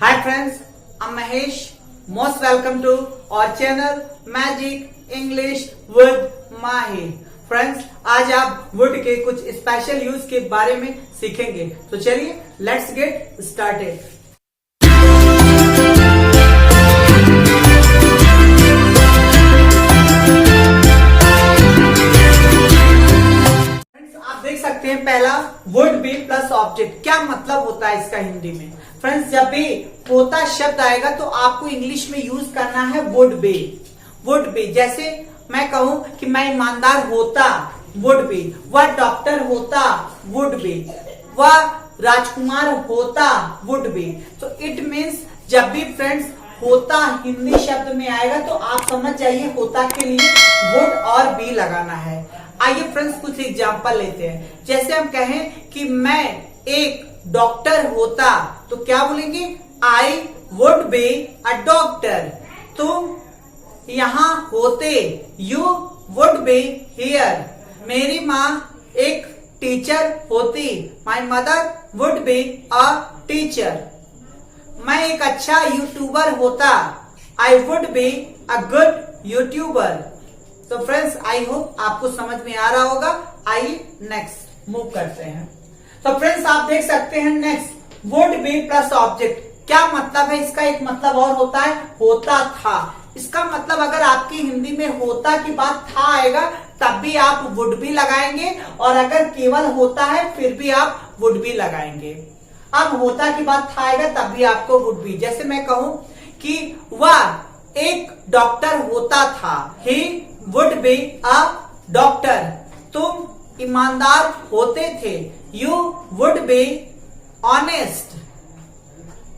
Hi friends, I'm Mahesh. Most welcome to our channel Magic English with Mahi. Friends, आज आप would के कुछ special use के बारे में सीखेंगे। तो चलिए लेट्स गेट स्टार्टेड। देख सकते हैं पहला वुड बी प्लस ऑब्जेक्ट। क्या मतलब होता है इसका हिंदी में? फ्रेंड्स, जब भी होता शब्द आएगा तो आपको इंग्लिश में यूज करना है वुड बी। वुड बी जैसे मैं कहूं कि मैं ईमानदार होता, वुड बी। वह डॉक्टर होता, वुड बी। वह राजकुमार होता, वुड बी। तो इट मीन्स जब भी फ्रेंड्स होता हिंदी शब्द में आएगा तो आप समझ जाइए होता के लिए वुड और बी लगाना है। आइए फ्रेंड्स कुछ एग्जांपल लेते हैं। जैसे हम कहें कि मैं एक डॉक्टर होता तो क्या बोलेंगे? I would be a doctor. तुम यहां होते, यू वुड बी हियर। मेरी माँ एक टीचर होती, my mother would be a teacher. मैं एक अच्छा यूट्यूबर होता, आई would be a good YouTuber. तो फ्रेंड्स, आई होप आपको समझ में आ रहा होगा। आइए नेक्स्ट मूव करते हैं। तो फ्रेंड्स, आप देख सकते हैं next would be plus object. क्या मतलब है इसका? एक मतलब और होता है होता था। इसका मतलब अगर आपकी हिंदी में होता की बात था आएगा तब भी आप वुड बी लगाएंगे, और अगर केवल होता है फिर भी आप वुड बी लगाएंगे। अब होता की बात था आएगा तब भी आपको वुड बी। जैसे मैं कहूं कि वह एक डॉक्टर होता था, ही वुड बी अ डॉक्टर। तुम ईमानदार होते थे, यू वुड बी ऑनेस्ट।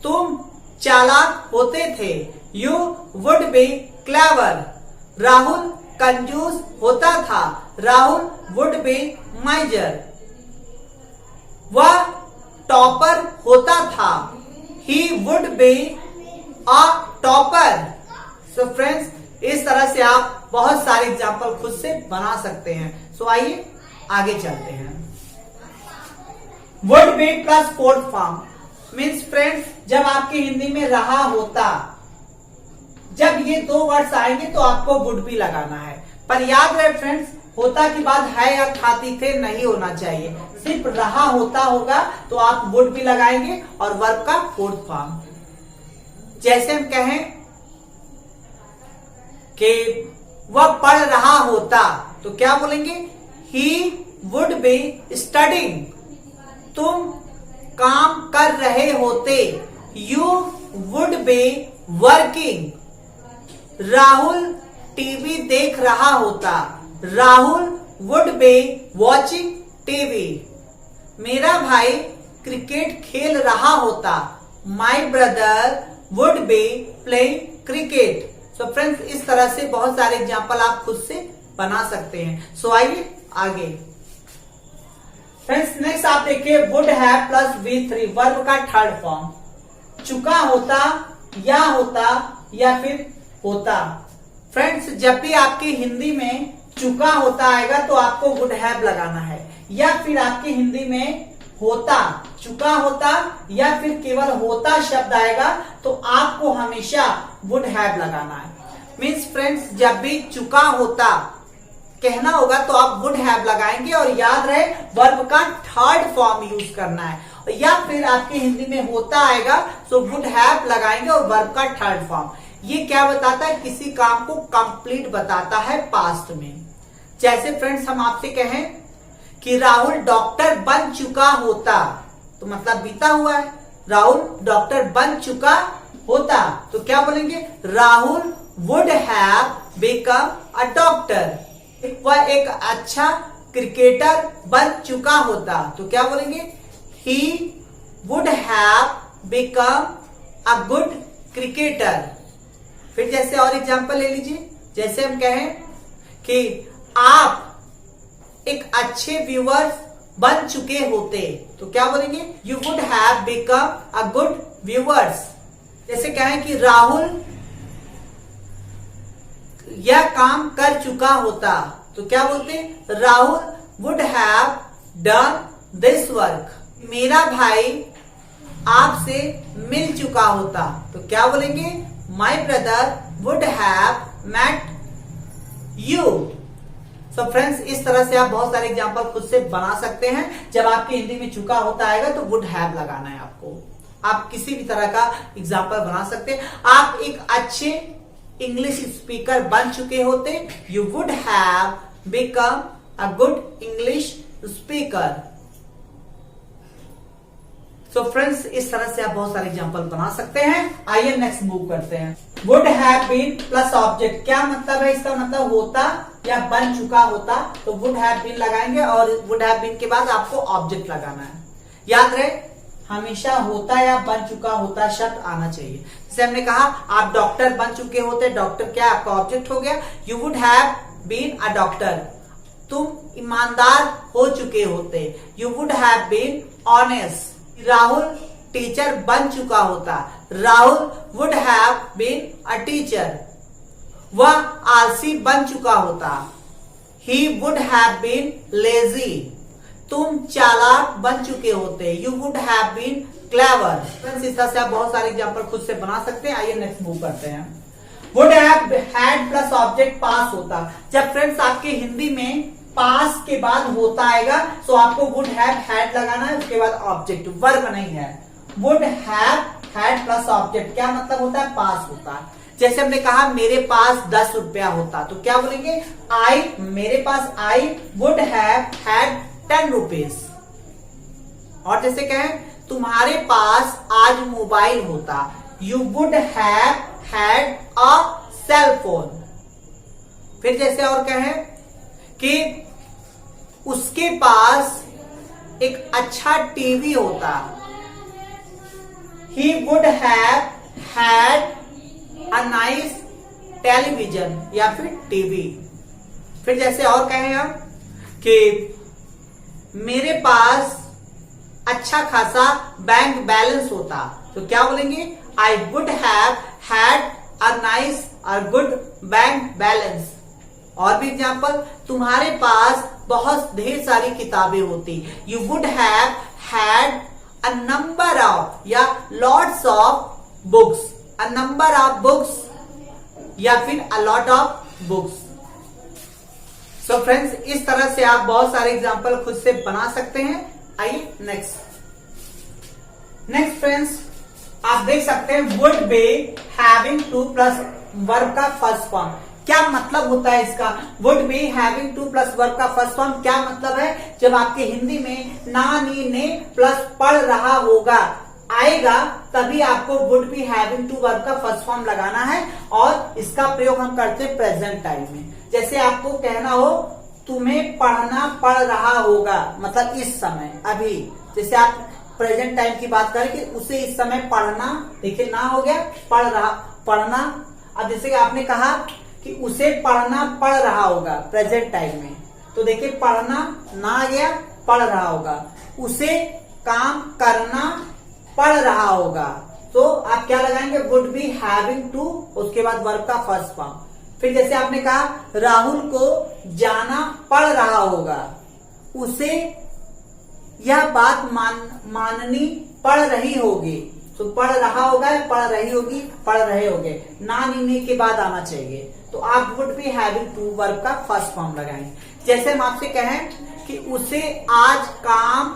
तुम चालाक होते थे, you would be clever. Rahul कंजूस होता था, राहुल वुड बी माइजर। वह टॉपर होता था, ही would be a topper. So friends, इस तरह से आप बहुत सारे एग्जाम्पल खुद से बना सकते हैं। सो आइए आगे चलते हैं। Would be plus fourth form means friends, जब आपकी हिंदी में रहा होता, जब ये दो वर्ड्स आएंगे तो आपको वुड बी लगाना है। पर याद रहे फ्रेंड्स, होता की बात है या खाती थे नहीं होना चाहिए। सिर्फ रहा होता होगा तो आप वुड बी लगाएंगे और वर्ब का फोर्थ फॉर्म। जैसे हम कहें कि वह पढ़ रहा होता तो क्या बोलेंगे? He would be studying. तुम काम कर रहे होते, you would be working. Rahul TV देख रहा होता, Rahul would be watching TV. मेरा भाई क्रिकेट खेल रहा होता, माई brother would be playing cricket. So friends, इस तरह से बहुत सारे एग्जाम्पल आप खुद से बना सकते हैं। सो आइए आगे। फ्रेंड्स, नेक्स्ट आप देखिए would have plus V3 verb का थर्ड फॉर्म। चुका होता, या होता, या फिर होता। फ्रेंड्स, जब भी आपकी हिंदी में चुका होता आएगा तो आपको वुड हैव लगाना है, या फिर आपकी हिंदी में होता, चुका होता या फिर केवल होता शब्द आएगा तो आपको हमेशा वुड हैव लगाना है। मीन्स फ्रेंड्स, जब भी चुका होता कहना होगा तो आप वुड हैव लगाएंगे, और याद रहे वर्ब का थर्ड फॉर्म यूज करना है। या फिर आपकी हिंदी में होता आएगा तो वुड हैव लगाएंगे और वर्ब का थर्ड फॉर्म। ये क्या बताता है? किसी काम को कंप्लीट बताता है पास्ट में। जैसे फ्रेंड्स, हम आपसे कहें कि राहुल डॉक्टर बन चुका होता तो मतलब बीता हुआ है। राहुल डॉक्टर बन चुका होता तो क्या बोलेंगे? Rahul would have become a doctor. वह एक अच्छा क्रिकेटर बन चुका होता तो क्या बोलेंगे? He would have become a good cricketer. फिर जैसे और एग्जांपल ले लीजिए। जैसे हम कहें कि आप एक अच्छे व्यूअर्स बन चुके होते तो क्या बोलेंगे? You would have become a good viewers. जैसे कहें कि राहुल यह काम कर चुका होता तो क्या बोलते हैं? Rahul would have done this work. मेरा भाई आपसे मिल चुका होता तो क्या बोलेंगे, my brother would have met you. So friends, इस तरह से आप बहुत सारे एग्जाम्पल खुद से बना सकते हैं। जब आपके हिंदी में चुका होता आएगा तो वुड हैव लगाना है आपको। आप किसी भी तरह का एग्जाम्पल बना सकते हैं। आप एक अच्छे इंग्लिश स्पीकर बन चुके होते, you would have become a good English speaker. So friends, इस तरह से आप बहुत सारे एग्जाम्पल बना सकते हैं। आइए नेक्स्ट मूव करते हैं। Would have been plus object, क्या मतलब है इसका? मतलब होता या बन चुका होता, तो वुड हैव बीन लगाएंगे और वुड हैव बीन के बाद आपको ऑब्जेक्ट लगाना है। याद रहे, हमेशा होता या बन चुका होता शब्द आना चाहिए। जैसे हमने कहा आप डॉक्टर बन चुके होते, डॉक्टर क्या आपका ऑब्जेक्ट हो गया। You would have been a doctor, तुम ईमानदार हो चुके होते, you would have been honest. Rahul teacher बन चुका होता, Rahul would have been a teacher. वह आलसी बन चुका होता, he would have been lazy. तुम चालाक बन चुके होते, you would have been clever. Friends, इस तरह से आप बहुत सारे एग्जाम्पल खुद से बना सकते हैं। आइए नेक्स्ट मूव करते हैं। Would have had plus object पास होता। जब फ्रेंड्स आपके हिंदी में पास के बाद होता आएगा तो आपको वुड हैव हैड लगाना है, उसके बाद ऑब्जेक्ट, वर्ब नहीं है। Would have had plus object क्या मतलब होता है? पास होता है। जैसे हमने कहा मेरे पास 10 रुपया होता, तो क्या बोलेंगे, आई, मेरे पास I would have had 10 rupees. और जैसे कहें तुम्हारे पास आज मोबाइल होता, you would have had a cell phone. फिर जैसे और कहें कि उसके पास एक अच्छा टीवी होता, he would have had a nice television या फिर टीवी। फिर जैसे और कहें हम कि मेरे पास अच्छा खासा बैंक बैलेंस होता, तो क्या बोलेंगे, I would have had a nice और गुड बैंक बैलेंस। और भी एग्जाम्पल, तुम्हारे पास बहुत ढेर सारी किताबें होती, you would have had a number of या lots of books, a number of books या फिर a lot of books. So friends, इस तरह से आप बहुत सारे एग्जाम्पल खुद से बना सकते हैं। आइए नेक्स्ट फ्रेंड्स, आप देख सकते हैं would be having to plus verb का फर्स्ट फॉर्म। क्या मतलब होता है इसका? Would be having to plus verb का फर्स्ट फॉर्म क्या मतलब है? जब आपके हिंदी में ना, नी, ने प्लस पढ़ रहा होगा आएगा, तभी आपको would be having to verb का फर्स्ट फॉर्म लगाना है। और इसका प्रयोग हम करते हैं प्रेजेंट टाइम में। जैसे आपको कहना हो तुम्हें पढ़ना पड़ रहा होगा, मतलब इस समय, अभी। जैसे आप प्रेजेंट टाइम की बात करें कि उसे इस समय पढ़ना, देखिए ना हो गया, पढ़ रहा, पढ़ना। अब जैसे कि आपने कहा कि उसे पढ़ना पड़ रहा होगा प्रेजेंट टाइम में, तो देखिए पढ़ना ना आ गया, पढ़ रहा होगा। उसे काम करना पड़ रहा होगा, तो आप क्या लगाएंगे, वुड बी हैविंग टू, उसके बाद वर्ब का फर्स्ट फॉर्म। फिर जैसे आपने कहा राहुल को जाना पड़ रहा होगा, उसे यह बात माननी पड़ रही होगी, तो पढ़ रहा होगा, पढ़ रही होगी, पढ़ रहे होगे, ना, नी के बाद आना चाहिए। तो आप would be having to verb का फर्स्ट फॉर्म लगाएंगे। जैसे हम आपसे कहें कि उसे आज काम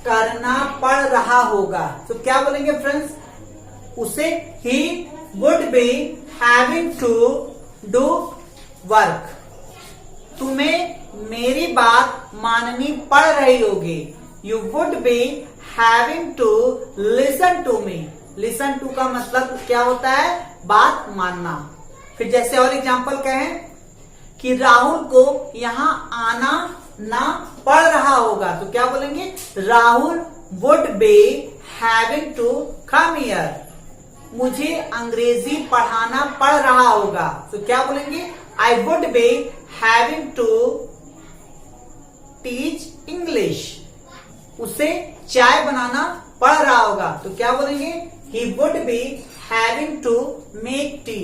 करना पड़ रहा होगा, तो क्या बोलेंगे फ्रेंड्स, उसे he would be having to do work. तुम्हें मेरी बात माननी पड़ रही होगी, you would be having to listen to me. Listen to का मतलब क्या होता है, बात मानना। फिर जैसे और एग्जाम्पल कहें कि राहुल को यहाँ आना ना पड़ रहा होगा, तो क्या बोलेंगे, Rahul would be having to come here. मुझे अंग्रेजी पढ़ाना पड़ रहा होगा, तो क्या बोलेंगे, I would be having to teach English. उसे चाय बनाना पड़ रहा होगा, तो क्या बोलेंगे, he would be having to make tea.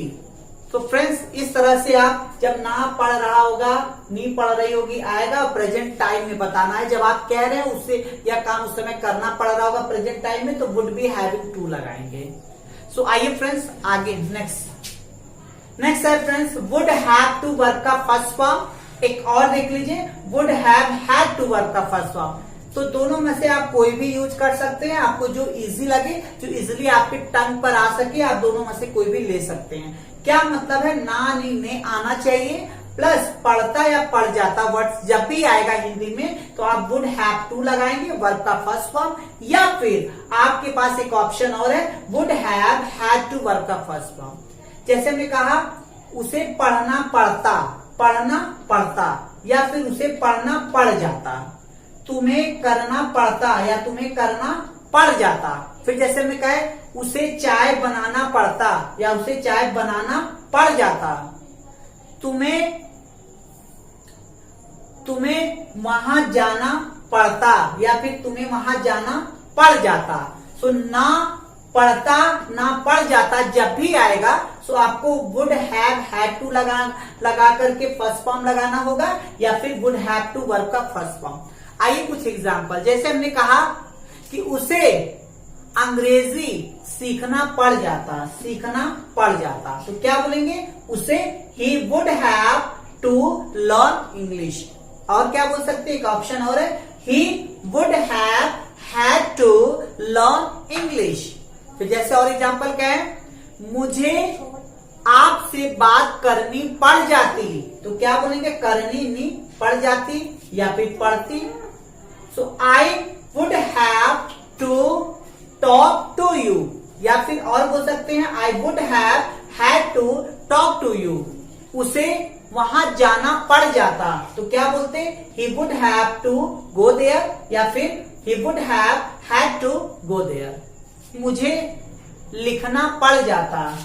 तो फ्रेंड्स इस तरह से आप जब ना पढ़ रहा होगा, नी पढ़ रही होगी आएगा, प्रेजेंट टाइम में बताना है। जब आप कह रहे हैं उससे यह काम उस समय करना पड़ रहा होगा प्रेजेंट टाइम में, तो वुड बी हैविंग टू लगाएंगे। सो आइए फ्रेंड्स आगे नेक्स्ट है friends would have to work का फर्स्ट फॉर्म। एक और देख लीजिए, would have had to work का फर्स्ट फॉर्म। तो दोनों में से आप कोई भी यूज कर सकते हैं, आपको जो इजी लगे, जो इजीली आपके टंग पर आ सके, आप दोनों में से कोई भी ले सकते हैं। क्या मतलब है, ना नी ने आना चाहिए प्लस पढ़ता या पढ़ जाता वर्ड जब भी आएगा हिंदी में तो आप वुड हैव टू लगाएंगे वर्ब का फर्स्ट फॉर्म, या फिर आपके पास एक ऑप्शन और है would have had to verb का फर्स्ट फॉर्म। जैसे हमने कहा उसे पढ़ना पड़ता या फिर उसे पढ़ना पड़ जाता, तुम्हें करना पड़ता या तुम्हें करना पड़ जाता। फिर जैसे हमने कहा उसे चाय बनाना पड़ता या उसे चाय बनाना पड़ जाता, तुम्हें वहां जाना पड़ता या फिर तुम्हें वहां जाना पड़ जाता। सो ना पढ़ता ना पड़ जाता जब भी आएगा सो आपको वुड हैव हैड टू लगा करके फर्स्ट फॉर्म लगाना होगा या फिर वुड हैव टू वर्ब का फर्स्ट फॉर्म। आइए कुछ एग्जांपल, जैसे हमने कहा कि उसे अंग्रेजी सीखना पड़ जाता, तो क्या बोलेंगे, उसे he would have to learn English. और क्या बोल सकते हैं, एक ऑप्शन और है he would have had to learn English. फिर जैसे और एग्जांपल क्या है, मुझे आपसे बात करनी पड़ जाती, तो क्या बोलेंगे, करनी नी पड़ जाती या फिर पढ़ती। So I would have to talk to you, या फिर और बोल सकते हैं I would have had to talk to you, उसे वहां जाना पड़ जाता, तो क्या बोलते, he would have to go there या फिर he would have had to go there. मुझे लिखना पड़ जाता,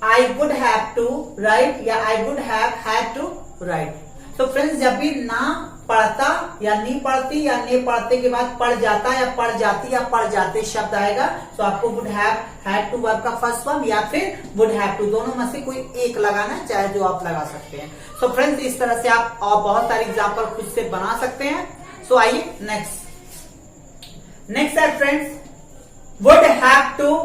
I would have to write या I would have had to write. तो फ्रेंड्स जब भी ना पढ़ता या नहीं पढ़ती या नहीं पढ़ते के बाद पढ़ जाता या पढ़ जाती या पढ़ जाते शब्द आएगा तो आपको would have had to verb का फर्स्ट फॉर्म या फिर वुड हैव टू, दोनों में से कोई एक लगाना है, चाहे जो आप लगा सकते हैं। सो फ्रेंड्स इस तरह से आप और बहुत सारे एग्जाम्पल खुद से बना सकते हैं। सो आइए नेक्स्ट है friends would have to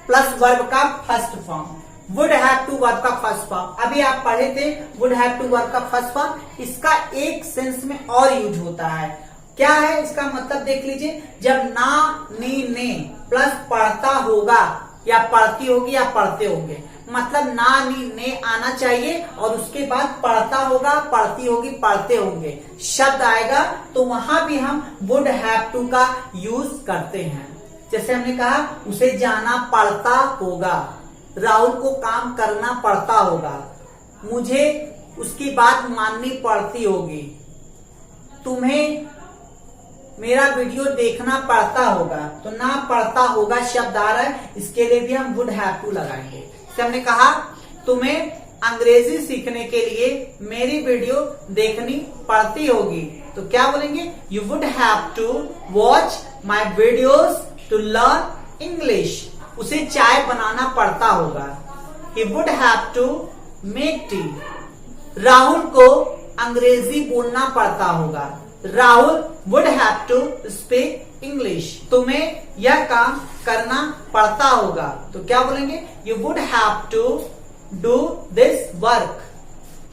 plus verb का first form, would have to verb का फर्स्ट फॉर्म। अभी आप पढ़े थे वुड हैव टू वर्ब का फर्स्ट फॉर्म, इसका एक सेंस में और यूज होता है। क्या है इसका मतलब देख लीजिए, जब ना नी ने प्लस पढ़ता होगा या पढ़ती होगी या पढ़ते होंगे, मतलब ना नी ने आना चाहिए और उसके बाद पढ़ता होगा पढ़ती होगी पढ़ते होंगे शब्द आएगा, तो वहां भी हम वुड हैव टू का यूज करते हैं। जैसे हमने कहा उसे जाना पड़ता होगा, राहुल को काम करना पड़ता होगा, मुझे उसकी बात माननी पड़ती होगी, तुम्हें मेरा वीडियो देखना पड़ता होगा। तो ना पड़ता होगा शब्द आ रहा है, इसके लिए भी हम वुड हैव टू लगाएंगे। जैसे हमने कहा तुम्हें अंग्रेजी सीखने के लिए मेरी वीडियो देखनी पड़ती होगी, तो क्या बोलेंगे, you would have to watch my videos to learn English. उसे चाय बनाना पड़ता होगा, he would have to make tea। Rahul को अंग्रेजी बोलना पड़ता होगा, Rahul would have to speak English। तुम्हें यह काम करना पड़ता होगा, तो क्या बोलेंगे, you would have to do this work।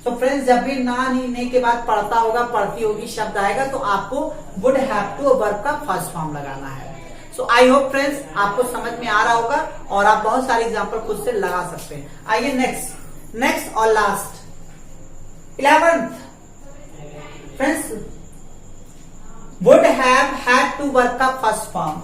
तो फ्रेंड्स जब भी ना नी ने के बाद पढ़ता होगा पढ़ती होगी शब्द आएगा तो आपको would have to वर्ब का फर्स्ट फॉर्म लगाना है। सो आई होप फ्रेंड्स आपको समझ में आ रहा होगा और आप बहुत सारे एग्जाम्पल खुद से लगा सकते हैं। आइए नेक्स्ट और last 11th friends would have had to verb का first form,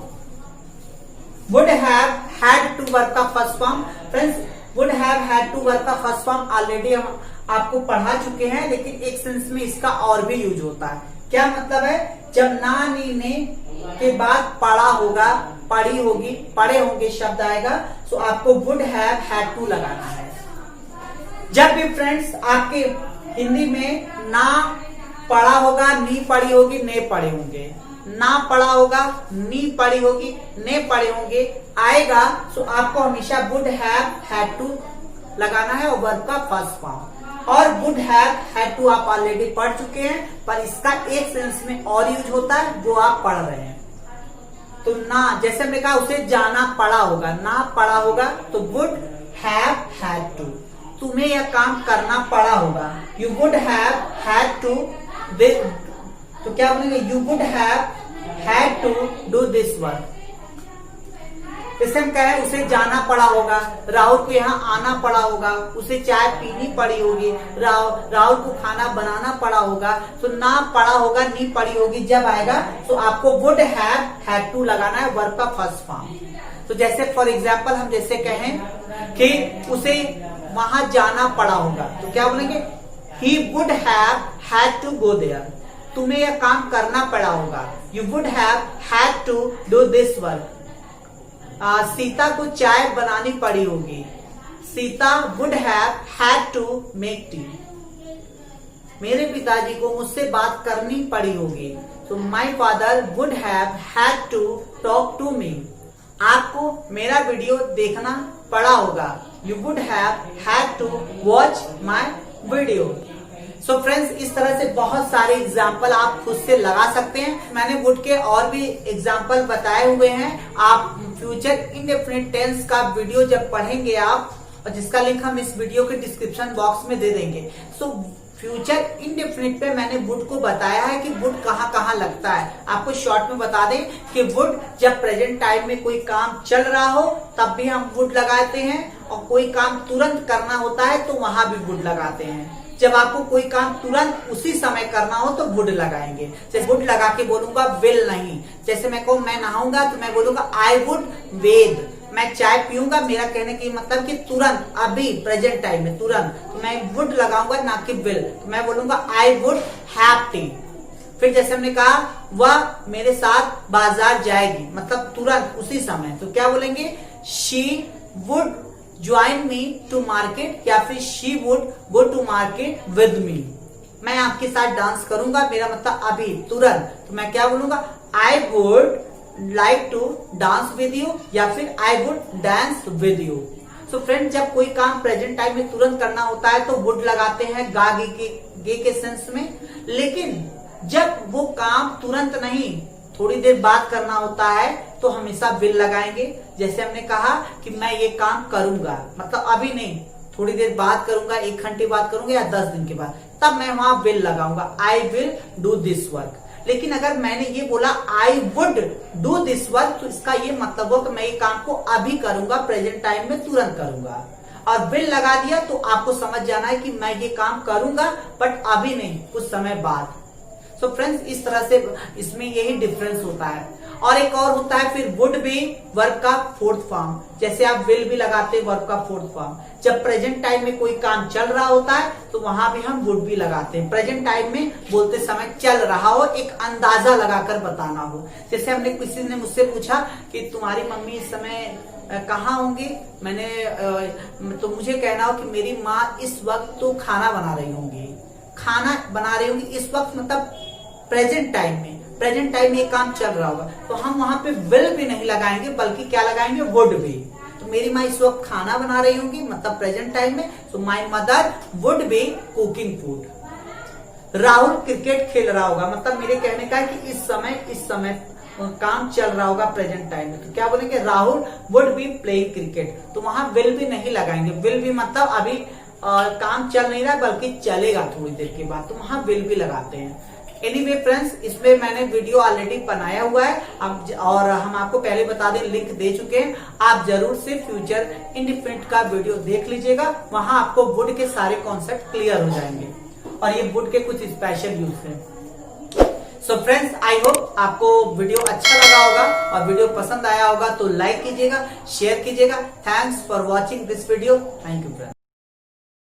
would have had to verb का first form. Friends would have had to verb का फर्स्ट फॉर्म ऑलरेडी हम आपको पढ़ा चुके हैं, लेकिन एक सेंस में इसका और भी यूज होता है। क्या मतलब है, जब ना नी ने के बाद पढ़ा होगा पढ़ी होगी पढ़े होंगे शब्द आएगा तो आपको वुड हैव हैड टू लगाना है। जब भी फ्रेंड्स आपके हिंदी में ना पढ़ा होगा नी पढ़ी होगी ने पढ़े होंगे, ना पढ़ा होगा नी पढ़ी होगी ने पढ़े होंगे आएगा तो आपको हमेशा वुड हैव हैड टू लगाना है और वर्ब का फर्स्ट फॉर्म। और वुड हैव, हैड टू आप ऑलरेडी पढ़ चुके हैं, पर इसका एक सेंस में और यूज होता है जो आप पढ़ रहे हैं। तो ना, जैसे हमने कहा उसे जाना पड़ा होगा, ना पड़ा होगा, तो वुड हैव हैड टू, तुम्हें यह काम करना पड़ा होगा। You would have had to, तो क्या बोलेंगे, you would have had to do this work. इससे हम कहें उसे जाना पड़ा होगा, राहुल को यहाँ आना पड़ा होगा, उसे चाय पीनी पड़ी होगी, राहुल को खाना बनाना पड़ा होगा। तो ना पड़ा होगा, नी पड़ी होगी जब आएगा तो आपको वुड हैव हैड टू लगाना है वर्ब का फर्स्ट फॉर्म। तो जैसे फॉर एग्जाम्पल हम जैसे कहें कि उसे वहां जाना पड़ा होगा, तो क्या बोलेंगे, he would have had to go there, तुम्हें यह काम करना पड़ा होगा। You would have had to do this work. Sita को चाय बनानी पड़ी होगी, Sita would have had to make tea. मेरे पिताजी को मुझसे बात करनी पड़ी होगी, तो my father would have had to talk to me. आपको मेरा वीडियो देखना पड़ा होगा, you would have had to watch my video. So friends, इस तरह से बहुत सारे एग्जाम्पल आप खुद से लगा सकते हैं। मैंने वुड के और भी एग्जाम्पल बताए हुए हैं। आप फ्यूचर इंडेफिनिट टेंस का वीडियो जब पढ़ेंगे आप, और जिसका लिंक हम इस वीडियो के डिस्क्रिप्शन बॉक्स में दे देंगे। सो फ्यूचर इंडेफिनिट पे मैंने वुड को बताया है कि वुड कहाँ कहाँ लगता है। आपको शॉर्ट में बता दें कि वुड जब प्रेजेंट टाइम में कोई काम चल रहा हो तब भी हम वुड लगाते हैं, और कोई काम तुरंत करना होता है तो वहां भी वुड लगाते हैं। जब आपको कोई काम तुरंत उसी समय करना हो तो वुड लगाएंगे। जैसे वुड लगा के बोलूंगा विल नहीं। जैसे मैं कहूँ मैं नहाऊंगा तो मैं बोलूंगा आई वुड वेद। मैं चाय पीऊंगा, मेरा कहने की मतलब कि तुरंत, अभी प्रेजेंट टाइम में तुरंत, तो मैं वुड लगाऊंगा ना कि विल। तो मैं बोलूंगा आई वुड हैव टी। फिर जैसे हमने कहा वह मेरे साथ बाजार जाएगी, मतलब तुरंत उसी समय, तो क्या बोलेंगे, she would join me to market, या फिर she would go to market with me. मैं आपके साथ डांस करूंगा, मेरा मतलब अभी तुरंत, तो मैं क्या बोलूंगा, I would like to dance with you, या फिर I would dance with you. So friend, जब कोई काम प्रेजेंट टाइम में तुरंत करना होता है तो वुड लगाते हैं गा गे के सेंस में। लेकिन जब वो काम तुरंत नहीं, थोड़ी देर बाद करना होता है तो हमेशा विल लगाएंगे। जैसे हमने कहा कि मैं ये काम करूंगा, मतलब अभी नहीं, थोड़ी देर बाद करूंगा, 1 घंटे बाद करूंगा या 10 दिन के बाद, तब मैं वहां विल लगाऊंगा, I will do this work. लेकिन अगर मैंने ये बोला I would do this work, तो इसका ये मतलब हो कि मैं ये काम को अभी करूंगा, प्रेजेंट टाइम में तुरंत करूंगा। और विल लगा दिया तो आपको समझ जाना है कि मैं ये काम करूंगा बट अभी नहीं, कुछ समय बाद। सो फ्रेंड्स, इस तरह से इसमें यही डिफरेंस होता है। और एक और होता है फिर वुड भी वर्ब का फोर्थ फॉर्म। जैसे आप विल भी लगाते हैं वर्ब का फोर्थ फॉर्म। जब प्रेजेंट टाइम में कोई काम चल रहा होता है तो वहां भी हम वुड भी लगाते हैं। प्रेजेंट टाइम में बोलते समय चल रहा हो, एक अंदाजा लगाकर बताना हो। जैसे हमने, किसी ने मुझसे पूछा कि तुम्हारी मम्मी इस समय कहाँ होंगी, मैंने तो मुझे कहना हो कि मेरी माँ इस वक्त तो खाना बना रही होंगी, खाना बना रही होंगी इस वक्त, मतलब प्रेजेंट टाइम में, प्रेजेंट टाइम में ये काम चल रहा होगा, तो हम वहां पे विल भी नहीं लगाएंगे बल्कि क्या लगाएंगे, वुड भी। तो मेरी माँ इस वक्त खाना बना रही होंगी, मतलब प्रेजेंट टाइम में, तो my mother would be cooking food. Rahul cricket खेल रहा होगा, मतलब मेरे कहने का है कि इस समय काम चल रहा होगा प्रेजेंट टाइम में, तो क्या बोलेंगे, Rahul would be playing cricket. तो वहां विल भी नहीं लगाएंगे। विल भी मतलब अभी काम चल नहीं रहा बल्कि चलेगा थोड़ी देर के बाद, तो वहां विल भी लगाते हैं। एनीवे फ्रेंड्स, इसमें मैंने वीडियो ऑलरेडी बनाया हुआ है और हम आपको पहले बता दें, लिंक दे चुके हैं। आप जरूर से फ्यूचर इंडेफिनिट का वीडियो देख लीजिएगा, वहां आपको वुड के सारे कॉन्सेप्ट क्लियर हो जाएंगे और ये वुड के कुछ स्पेशल यूज हैं। सो फ्रेंड्स, आई होप आपको वीडियो अच्छा लगा होगा और वीडियो पसंद आया होगा तो लाइक कीजिएगा, शेयर कीजिएगा। Thanks for watching this video. Thank you friends.